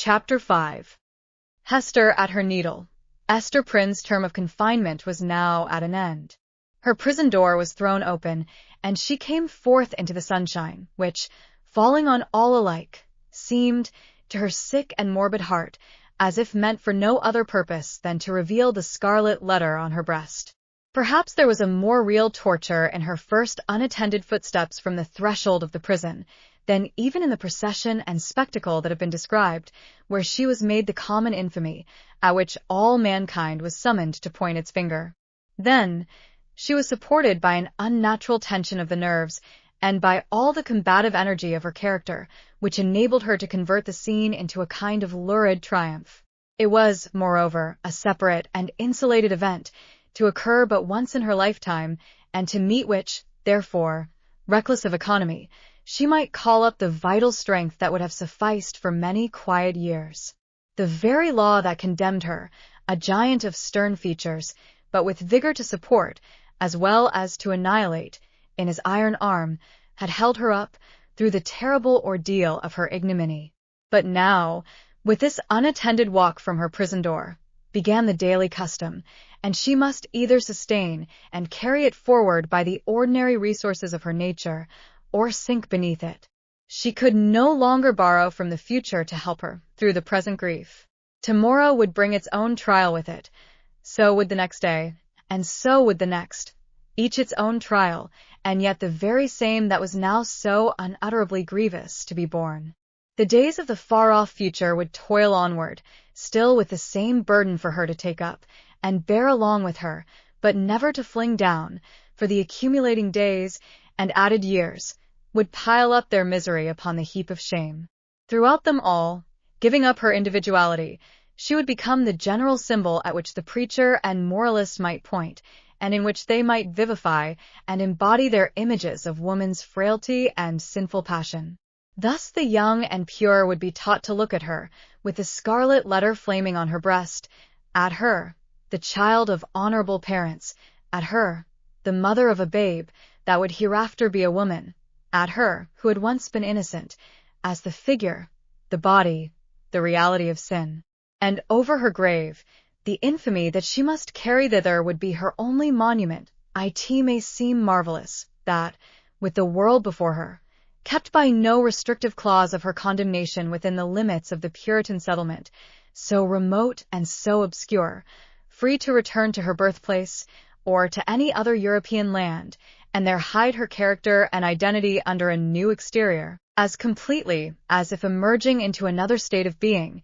Chapter 5. Hester at her needle. Esther Prynne's term of confinement was now at an end. Her prison door was thrown open, and she came forth into the sunshine, which, falling on all alike, seemed, to her sick and morbid heart, as if meant for no other purpose than to reveal the scarlet letter on her breast. Perhaps there was a more real torture in her first unattended footsteps from the threshold of the prison than even in the procession and spectacle that have been described, where she was made the common infamy, at which all mankind was summoned to point its finger. Then, she was supported by an unnatural tension of the nerves, and by all the combative energy of her character, which enabled her to convert the scene into a kind of lurid triumph. It was, moreover, a separate and insulated event, to occur but once in her lifetime, and to meet which, therefore, reckless of economy, she might call up the vital strength that would have sufficed for many quiet years. The very law that condemned her, a giant of stern features, but with vigor to support, as well as to annihilate, in his iron arm, had held her up through the terrible ordeal of her ignominy. But now, with this unattended walk from her prison door, began the daily custom, and she must either sustain and carry it forward by the ordinary resources of her nature, or sink beneath it. She could no longer borrow from the future to help her through the present grief. Tomorrow would bring its own trial with it. So would the next day, and so would the next, each its own trial, and yet the very same that was now so unutterably grievous to be borne. The days of the far-off future would toil onward, still with the same burden for her to take up, and bear along with her, but never to fling down, for the accumulating days and added years would pile up their misery upon the heap of shame. Throughout them all, giving up her individuality, she would become the general symbol at which the preacher and moralist might point, and in which they might vivify and embody their images of woman's frailty and sinful passion. Thus the young and pure would be taught to look at her, with the scarlet letter flaming on her breast, at her, the child of honorable parents, at her, the mother of a babe that would hereafter be a woman, at her, who had once been innocent, as the figure, the body, the reality of sin. And over her grave, the infamy that she must carry thither would be her only monument. It may seem marvelous that, with the world before her, kept by no restrictive clause of her condemnation within the limits of the Puritan settlement, so remote and so obscure, free to return to her birthplace, or to any other European land, and there hide her character and identity under a new exterior, as completely as if emerging into another state of being,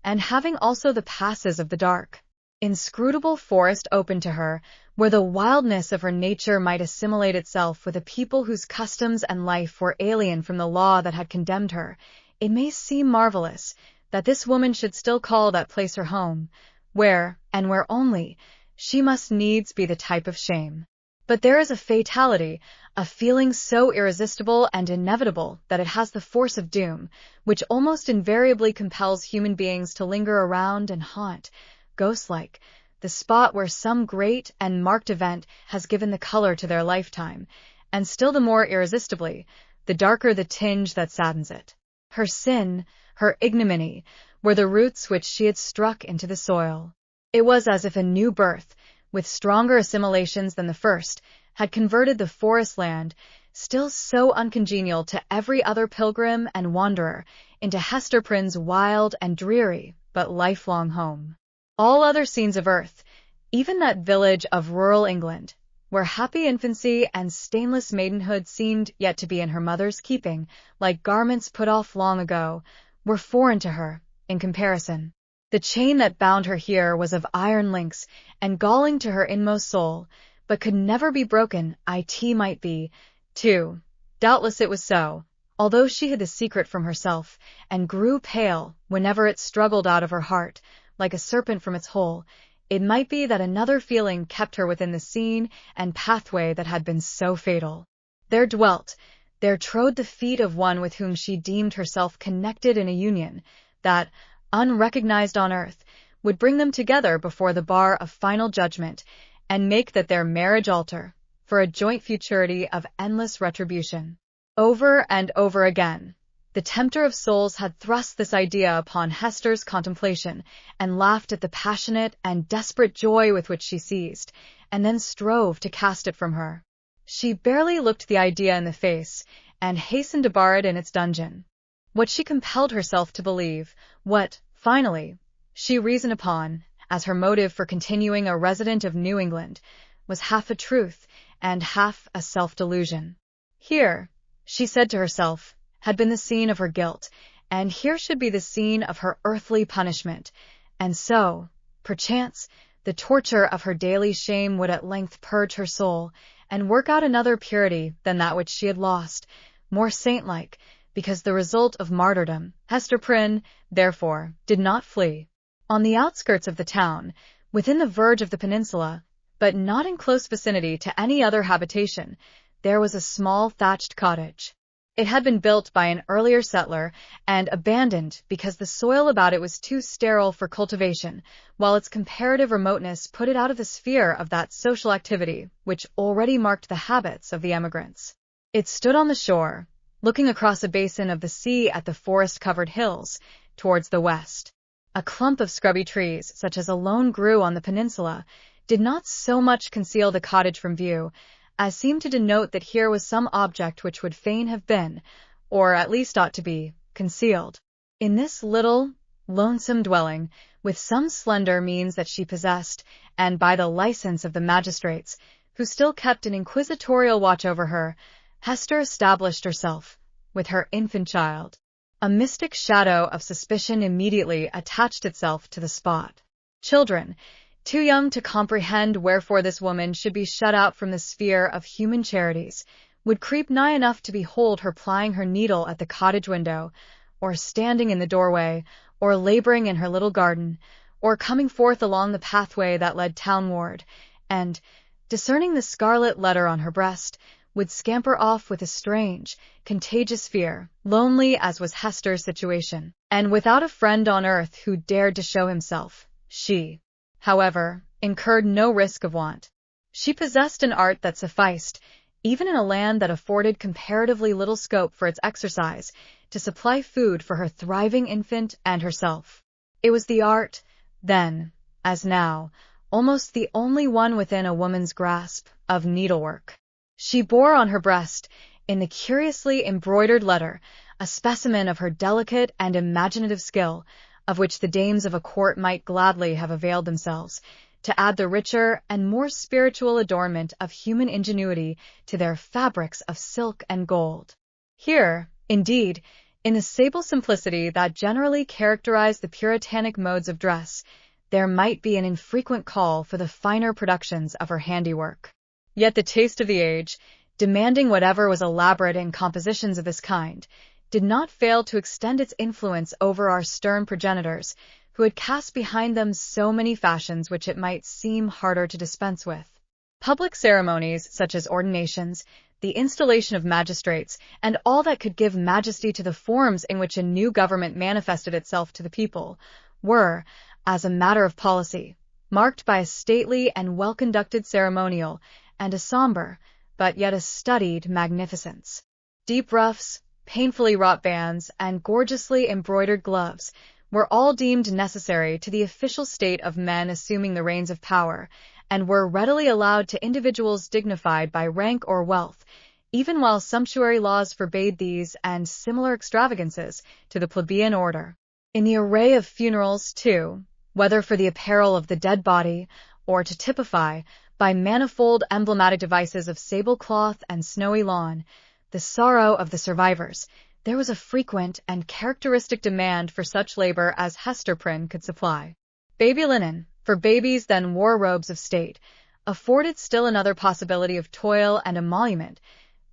and having also the passes of the dark, inscrutable forest open to her, where the wildness of her nature might assimilate itself with a people whose customs and life were alien from the law that had condemned her. It may seem marvelous that this woman should still call that place her home, where, and where only, she must needs be the type of shame. But there is a fatality, a feeling so irresistible and inevitable that it has the force of doom, which almost invariably compels human beings to linger around and haunt, ghost-like, the spot where some great and marked event has given the color to their lifetime, and still the more irresistibly, the darker the tinge that saddens it. Her sin, her ignominy, were the roots which she had struck into the soil. It was as if a new birth, with stronger assimilations than the first, had converted the forest land, still so uncongenial to every other pilgrim and wanderer, into Hester Prynne's wild and dreary but lifelong home. All other scenes of earth, even that village of rural England, where happy infancy and stainless maidenhood seemed yet to be in her mother's keeping, like garments put off long ago, were foreign to her, in comparison. The chain that bound her here was of iron links, and galling to her inmost soul, but could never be broken. It might be, too. Doubtless it was so, although she hid the secret from herself, and grew pale whenever it struggled out of her heart, like a serpent from its hole. It might be that another feeling kept her within the scene and pathway that had been so fatal. There trode the feet of one with whom she deemed herself connected in a union, that, unrecognized on earth, would bring them together before the bar of final judgment, and make that their marriage altar, for a joint futurity of endless retribution. Over and over again, The tempter of souls had thrust this idea upon Hester's contemplation, and laughed at the passionate and desperate joy with which she seized, and then strove to cast it from her. She barely looked the idea in the face, and hastened to bar it in its dungeon. What she compelled herself to believe, what, finally, she reasoned upon, as her motive for continuing a resident of New England, was half a truth and half a self-delusion. Here, she said to herself, had been the scene of her guilt, and here should be the scene of her earthly punishment, and so, perchance, the torture of her daily shame would at length purge her soul, and work out another purity than that which she had lost, more saint-like, because the result of martyrdom. Hester Prynne, therefore, did not flee. On the outskirts of the town, within the verge of the peninsula, but not in close vicinity to any other habitation, there was a small thatched cottage. It had been built by an earlier settler and abandoned because the soil about it was too sterile for cultivation, while its comparative remoteness put it out of the sphere of that social activity which already marked the habits of the emigrants. It stood on the shore, looking across a basin of the sea at the forest-covered hills, towards the west. A clump of scrubby trees, such as alone grew on the peninsula, did not so much conceal the cottage from view, as seemed to denote that here was some object which would fain have been, or at least ought to be, concealed. In this little, lonesome dwelling, with some slender means that she possessed, and by the license of the magistrates, who still kept an inquisitorial watch over her, Hester established herself, with her infant child. A mystic shadow of suspicion immediately attached itself to the spot. Children, too young to comprehend wherefore this woman should be shut out from the sphere of human charities, would creep nigh enough to behold her plying her needle at the cottage window, or standing in the doorway, or laboring in her little garden, or coming forth along the pathway that led townward, and, discerning the scarlet letter on her breast, would scamper off with a strange, contagious fear, lonely as was Hester's situation, and without a friend on earth who dared to show himself. She, however, incurred no risk of want. She possessed an art that sufficed, even in a land that afforded comparatively little scope for its exercise, to supply food for her thriving infant and herself. It was the art, then, as now, almost the only one within a woman's grasp, of needlework. She bore on her breast, in the curiously embroidered letter, a specimen of her delicate and imaginative skill, of which the dames of a court might gladly have availed themselves, to add the richer and more spiritual adornment of human ingenuity to their fabrics of silk and gold. Here, indeed, in the sable simplicity that generally characterized the puritanic modes of dress, there might be an infrequent call for the finer productions of her handiwork. Yet the taste of the age, demanding whatever was elaborate in compositions of this kind, did not fail to extend its influence over our stern progenitors, who had cast behind them so many fashions which it might seem harder to dispense with. Public ceremonies, such as ordinations, the installation of magistrates, and all that could give majesty to the forms in which a new government manifested itself to the people, were, as a matter of policy, marked by a stately and well-conducted ceremonial, and a somber, but yet a studied magnificence. Deep ruffs, painfully wrought bands, and gorgeously embroidered gloves were all deemed necessary to the official state of men assuming the reins of power, and were readily allowed to individuals dignified by rank or wealth, even while sumptuary laws forbade these and similar extravagances to the plebeian order. In the array of funerals, too, whether for the apparel of the dead body, or to typify, by manifold emblematic devices of sable cloth and snowy lawn, the sorrow of the survivors, there was a frequent and characteristic demand for such labor as Hester Prynne could supply. Baby linen, for babies then wore robes of state, afforded still another possibility of toil and emolument.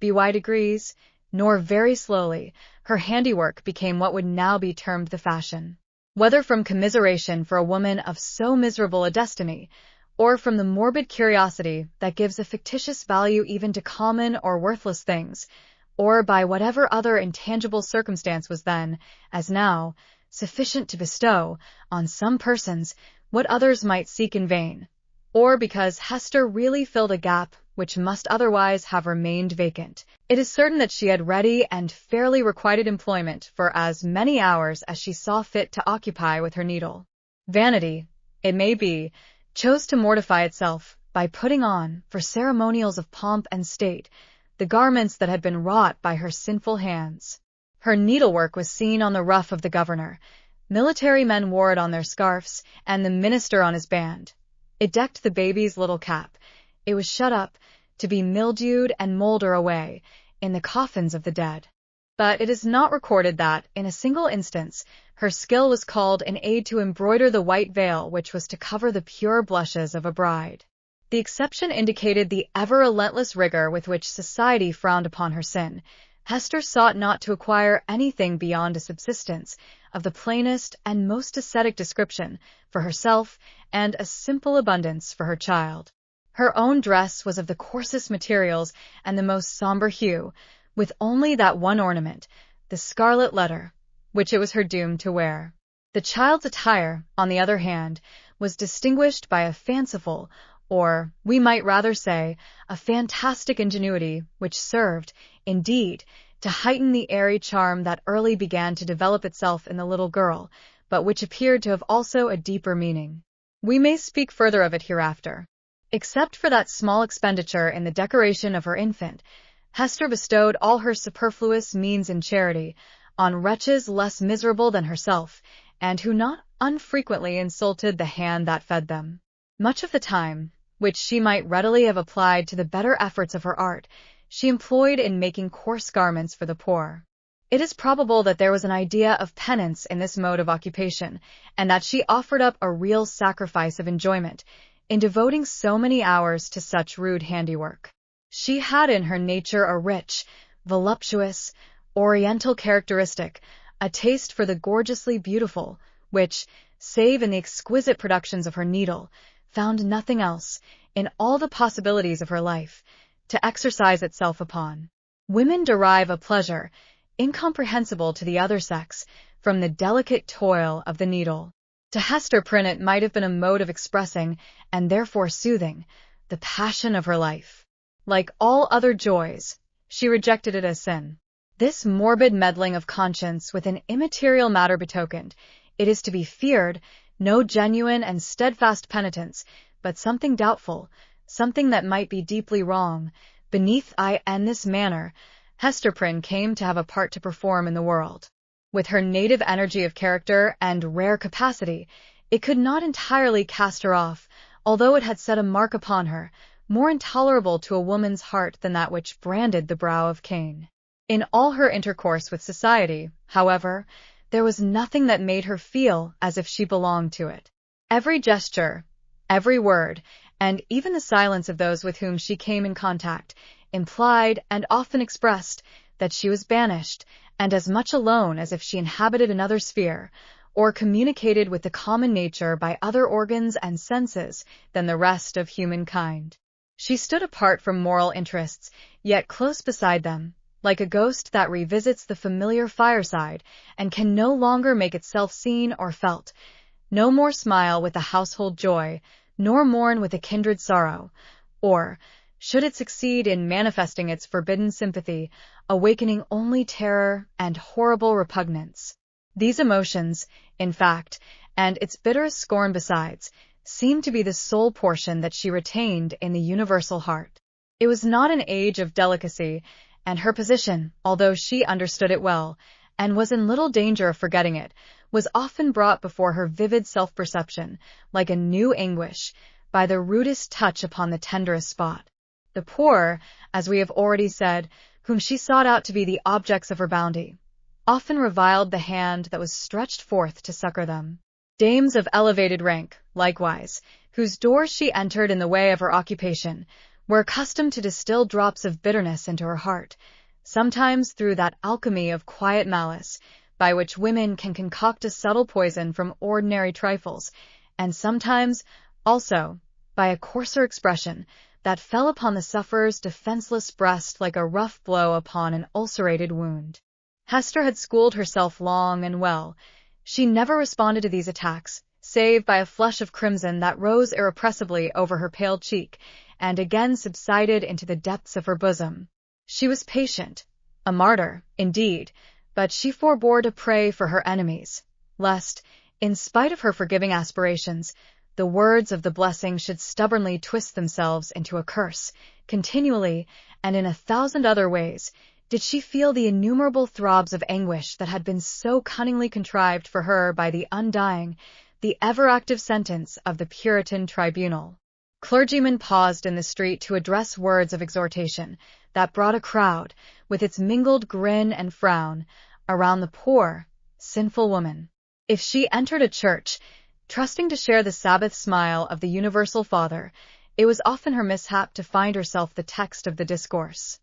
By degrees, nor very slowly, her handiwork became what would now be termed the fashion. Whether from commiseration for a woman of so miserable a destiny, or from the morbid curiosity that gives a fictitious value even to common or worthless things, or by whatever other intangible circumstance was then, as now, sufficient to bestow, on some persons, what others might seek in vain, or because Hester really filled a gap which must otherwise have remained vacant. It is certain that she had ready and fairly requited employment for as many hours as she saw fit to occupy with her needle. Vanity, it may be, chose to mortify itself by putting on, for ceremonials of pomp and state, the garments that had been wrought by her sinful hands. Her needlework was seen on the ruff of the governor. Military men wore it on their scarfs, and the minister on his band. It decked the baby's little cap. It was shut up, to be mildewed and molder away, in the coffins of the dead. But it is not recorded that, in a single instance, her skill was called in aid to embroider the white veil which was to cover the pure blushes of a bride. The exception indicated the ever-relentless rigor with which society frowned upon her sin. Hester sought not to acquire anything beyond a subsistence of the plainest and most ascetic description for herself and a simple abundance for her child. Her own dress was of the coarsest materials and the most somber hue, with only that one ornament, the scarlet letter, which it was her doom to wear. The child's attire, on the other hand, was distinguished by a fanciful, or, we might rather say, a fantastic ingenuity which served, indeed, to heighten the airy charm that early began to develop itself in the little girl, but which appeared to have also a deeper meaning. We may speak further of it hereafter. Except for that small expenditure in the decoration of her infant, Hester bestowed all her superfluous means in charity on wretches less miserable than herself, and who not unfrequently insulted the hand that fed them. Much of the time, which she might readily have applied to the better efforts of her art, she employed in making coarse garments for the poor. It is probable that there was an idea of penance in this mode of occupation, and that she offered up a real sacrifice of enjoyment in devoting so many hours to such rude handiwork. She had in her nature a rich, voluptuous, oriental characteristic, a taste for the gorgeously beautiful, which, save in the exquisite productions of her needle, found nothing else, in all the possibilities of her life, to exercise itself upon. Women derive a pleasure, incomprehensible to the other sex, from the delicate toil of the needle. To Hester Prynne it might have been a mode of expressing, and therefore soothing, the passion of her life. Like all other joys, she rejected it as sin. This morbid meddling of conscience with an immaterial matter betokened, it is to be feared, no genuine and steadfast penitence, but something doubtful, something that might be deeply wrong. Beneath in this manner, Hester Prynne came to have a part to perform in the world. With her native energy of character and rare capacity, it could not entirely cast her off, although it had set a mark upon her, more intolerable to a woman's heart than that which branded the brow of Cain. In all her intercourse with society, however, there was nothing that made her feel as if she belonged to it. Every gesture, every word, and even the silence of those with whom she came in contact, implied and often expressed that she was banished, and as much alone as if she inhabited another sphere, or communicated with the common nature by other organs and senses than the rest of humankind. She stood apart from moral interests, yet close beside them, like a ghost that revisits the familiar fireside and can no longer make itself seen or felt, no more smile with a household joy, nor mourn with a kindred sorrow, or, should it succeed in manifesting its forbidden sympathy, awakening only terror and horrible repugnance. These emotions, in fact, and its bitterest scorn besides, seemed to be the sole portion that she retained in the universal heart. It was not an age of delicacy, and her position, although she understood it well, and was in little danger of forgetting it, was often brought before her vivid self-perception, like a new anguish, by the rudest touch upon the tenderest spot. The poor, as we have already said, whom she sought out to be the objects of her bounty, often reviled the hand that was stretched forth to succor them. Dames of elevated rank, likewise, whose doors she entered in the way of her occupation, were accustomed to distill drops of bitterness into her heart, sometimes through that alchemy of quiet malice, by which women can concoct a subtle poison from ordinary trifles, and sometimes, also, by a coarser expression, that fell upon the sufferer's defenseless breast like a rough blow upon an ulcerated wound. Hester had schooled herself long and well. She never responded to these attacks, save by a flush of crimson that rose irrepressibly over her pale cheek, and again subsided into the depths of her bosom. She was patient, a martyr, indeed, but she forbore to pray for her enemies, lest, in spite of her forgiving aspirations, the words of the blessing should stubbornly twist themselves into a curse. Continually, and in 1,000 other ways, did she feel the innumerable throbs of anguish that had been so cunningly contrived for her by the undying, the ever-active sentence of the Puritan tribunal. Clergymen paused in the street to address words of exhortation that brought a crowd, with its mingled grin and frown, around the poor, sinful woman. If she entered a church, trusting to share the Sabbath smile of the universal Father, it was often her mishap to find herself the text of the discourse.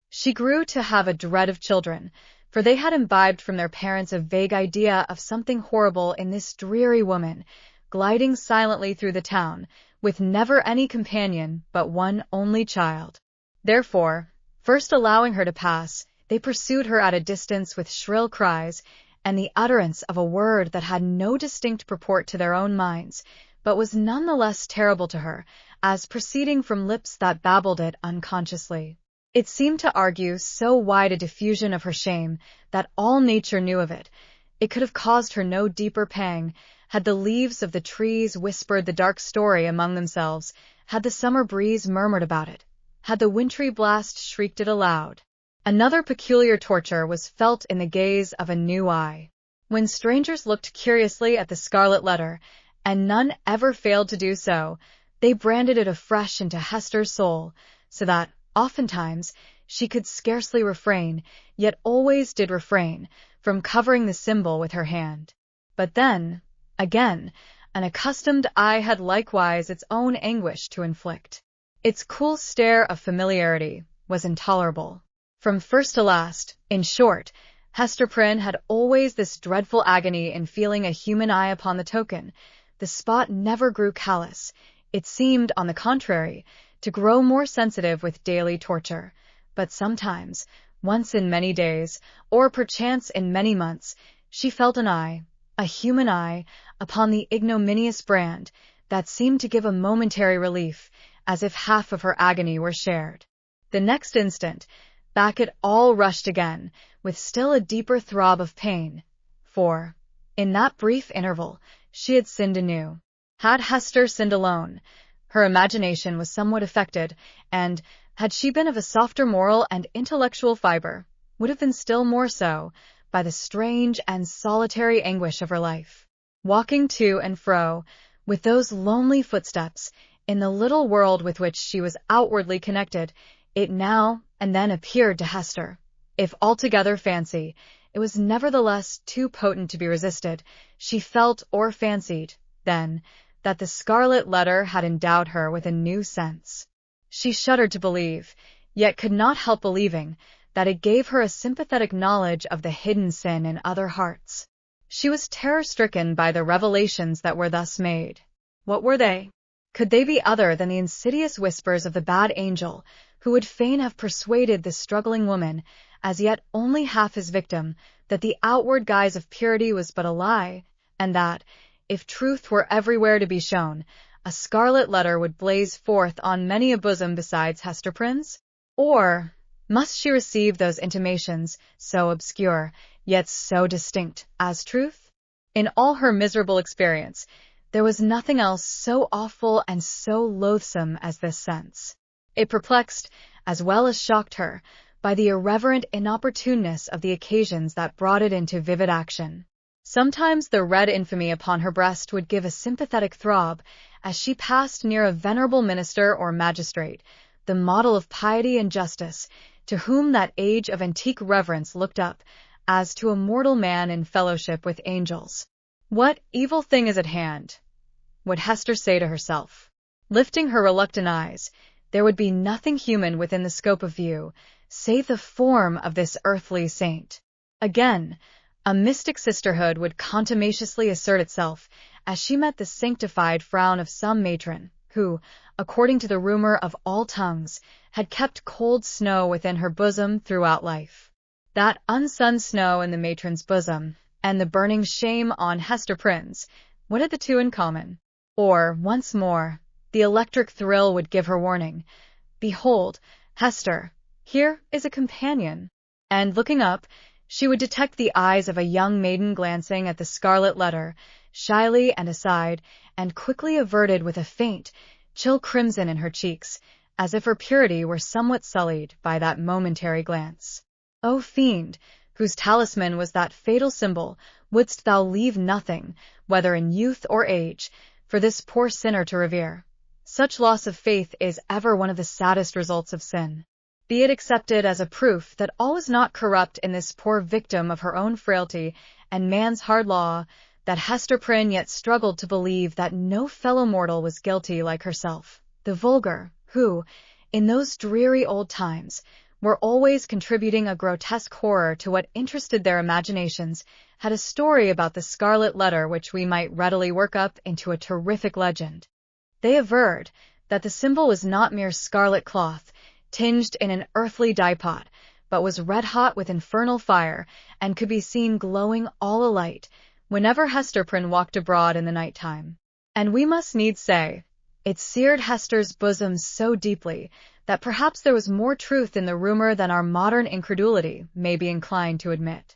She grew to have a dread of children, for they had imbibed from their parents a vague idea of something horrible in this dreary woman, gliding silently through the town, with never any companion but one only child. Therefore, first allowing her to pass, they pursued her at a distance with shrill cries, and the utterance of a word that had no distinct purport to their own minds, but was none the less terrible to her, as proceeding from lips that babbled it unconsciously. It seemed to argue so wide a diffusion of her shame that all nature knew of it. It could have caused her no deeper pang, had the leaves of the trees whispered the dark story among themselves, had the summer breeze murmured about it, had the wintry blast shrieked it aloud. Another peculiar torture was felt in the gaze of a new eye. When strangers looked curiously at the scarlet letter, and none ever failed to do so, they branded it afresh into Hester's soul, so that, oftentimes, she could scarcely refrain, yet always did refrain, from covering the symbol with her hand. But then, again, an accustomed eye had likewise its own anguish to inflict. Its cool stare of familiarity was intolerable. From first to last, in short, Hester Prynne had always this dreadful agony in feeling a human eye upon the token. The spot never grew callous. It seemed, on the contrary, to grow more sensitive with daily torture. But sometimes, once in many days, or perchance in many months, she felt an eye, a human eye, upon the ignominious brand, that seemed to give a momentary relief, as if half of her agony were shared. The next instant, back it all rushed again, with still a deeper throb of pain, for, in that brief interval, she had sinned anew. Had Hester sinned alone? Her imagination was somewhat affected, and, had she been of a softer moral and intellectual fibre, would have been still more so, by the strange and solitary anguish of her life. Walking to and fro, with those lonely footsteps, in the little world with which she was outwardly connected, it now and then appeared to Hester, if altogether fancy, it was nevertheless too potent to be resisted. She felt or fancied, then, that the scarlet letter had endowed her with a new sense. She shuddered to believe, yet could not help believing, that it gave her a sympathetic knowledge of the hidden sin in other hearts. She was terror-stricken by the revelations that were thus made. What were they? Could they be other than the insidious whispers of the bad angel, who would fain have persuaded the struggling woman, as yet only half his victim, that the outward guise of purity was but a lie, and that, if truth were everywhere to be shown, a scarlet letter would blaze forth on many a bosom besides Hester Prynne's? Or must she receive those intimations, so obscure, yet so distinct, as truth? In all her miserable experience, there was nothing else so awful and so loathsome as this sense. It perplexed, as well as shocked her, by the irreverent inopportuneness of the occasions that brought it into vivid action. Sometimes the red infamy upon her breast would give a sympathetic throb, as she passed near a venerable minister or magistrate, the model of piety and justice, to whom that age of antique reverence looked up, as to a mortal man in fellowship with angels. What evil thing is at hand? Would Hester say to herself. Lifting her reluctant eyes, there would be nothing human within the scope of view, save the form of this earthly saint. Again, a mystic sisterhood would contumaciously assert itself, as she met the sanctified frown of some matron, who, according to the rumor of all tongues, had kept cold snow within her bosom throughout life. That unsunned snow in the matron's bosom, and the burning shame on Hester Prynne's, what had the two in common? Or, once more, The electric thrill would give her warning. Behold, Hester, here is a companion. And looking up, she would detect the eyes of a young maiden glancing at the scarlet letter, shyly and aside, and quickly averted with a faint, chill crimson in her cheeks, as if her purity were somewhat sullied by that momentary glance. O fiend, whose talisman was that fatal symbol, wouldst thou leave nothing, whether in youth or age, for this poor sinner to revere? Such loss of faith is ever one of the saddest results of sin. Be it accepted as a proof that all is not corrupt in this poor victim of her own frailty and man's hard law, that Hester Prynne yet struggled to believe that no fellow mortal was guilty like herself. The vulgar, who, in those dreary old times, were always contributing a grotesque horror to what interested their imaginations, had a story about the scarlet letter which we might readily work up into a terrific legend. They averred that the symbol was not mere scarlet cloth, tinged in an earthly dye-pot, but was red-hot with infernal fire, and could be seen glowing all alight whenever Hester Prynne walked abroad in the night-time. And we must needs say, it seared Hester's bosom so deeply that perhaps there was more truth in the rumor than our modern incredulity may be inclined to admit.